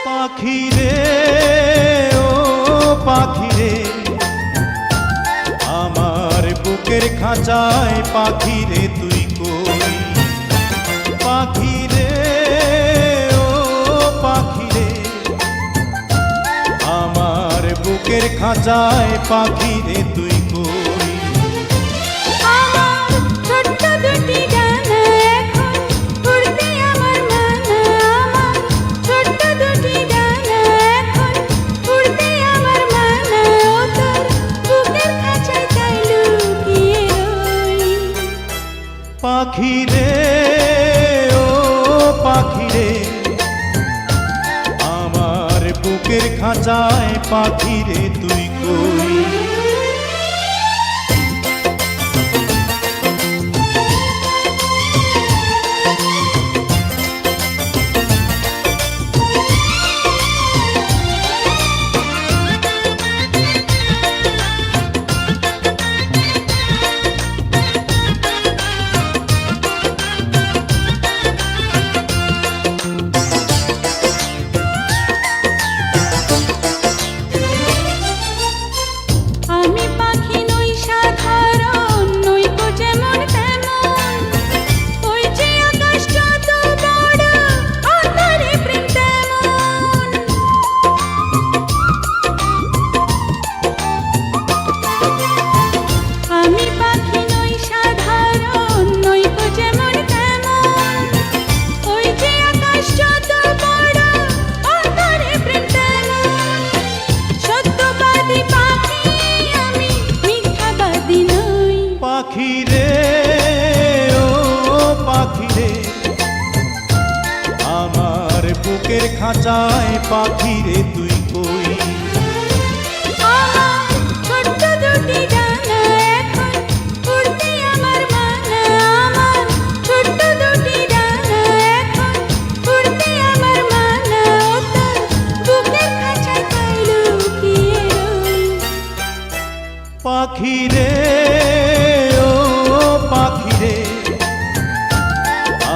পাখি রে ও পাখি রে, আমার বুকের খাঁচায় পাখি রে তুই কই। পাখি রে ও পাখি রে, আমার বুকের খাঁচায় পাখি রে তুই কই। আমার ছোট্ট দুটি ডানা এখন উড়তে আমার মানা, আমার ছোট্ট দুটি ডানা এখন উড়তে আমার মানা, ও তোর বুকের খাঁচায় তাই লুকিয়ে রই। পাখি রে ও পাখি রে, আমার বুকের খাঁচায় পাখি রে তুই কই। আমি পাখি নই সাধারণ, নই তো যেমন তেমন, ওই যে আকাশ যত বড় অন্তরে প্রেম তেমন। আমি পাখি নই সাধারণ, নই তো যেমন তেমন, ওই যে আকাশ যত বড় অন্তরে প্রেম তেমন। সত্যবাদী পাখি আমি, মিথ্যাবাদী নই। পাখি রে ও পাখি রে, আমার বুকের খাঁচায় পাখি রে তুই কই। আমার ছোট্ট দুটি ডানা এখন উড়তে আমার মানা, আমার ছোট্ট দুটি ডানা এখন উড়তে আমার মানা, ও তোর বুকের খাঁচায় তাই লুকিয়ে রই। পাখি রে ও পাখি রে,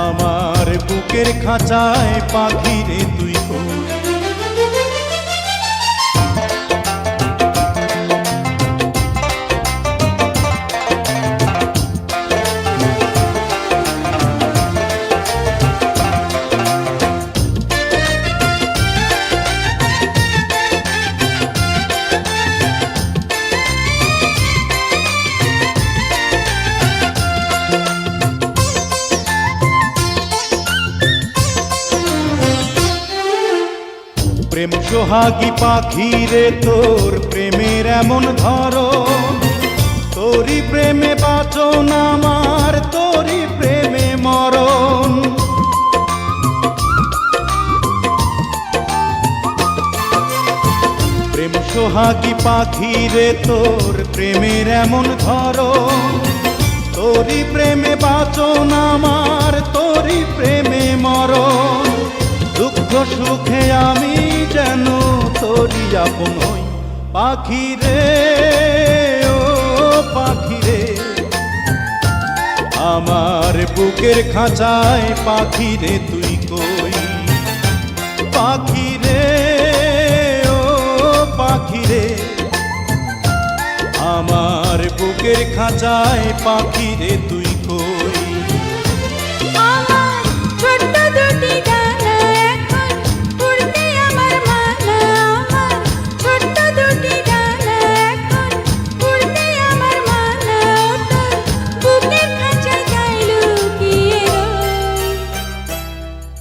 আমার বুকের খাঁচায় পাখি রে তুই কই। প্রেম সোহাগী পাখি রে, তোর প্রেমের এমন ধরন, তোরই প্রেমে বাঁচন আমার, তোরই প্রেমে মরণ। প্রেম সোহাগী পাখি রে, তোর প্রেমের এমন ধরন, তোরই প্রেমে বাঁচন আমার, তোরই প্রেমে মরণ। দুঃখ সুখে আমি যেন তোরই আপন হই। পাখি রে ও পাখি রে, আমার বুকের খাঁচায় পাখি রে তুই কই। পাখি রে ও পাখি রে, আমার বুকের খাঁচায় পাখি রে তুই কই। আমার ছোট্ট দুটি ডানা এখন উড়তে আমার মানা, আমার ছোট্ট দুটি ডানা এখন উড়তে আমার মানা, ও তোর বুকের খাঁচায় তাই লুকিয়ে রই।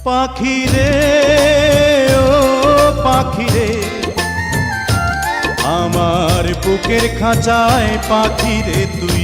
পাখি রে ও পাখি রে, আমার বুকের খাঁচায় পাখি রে তুই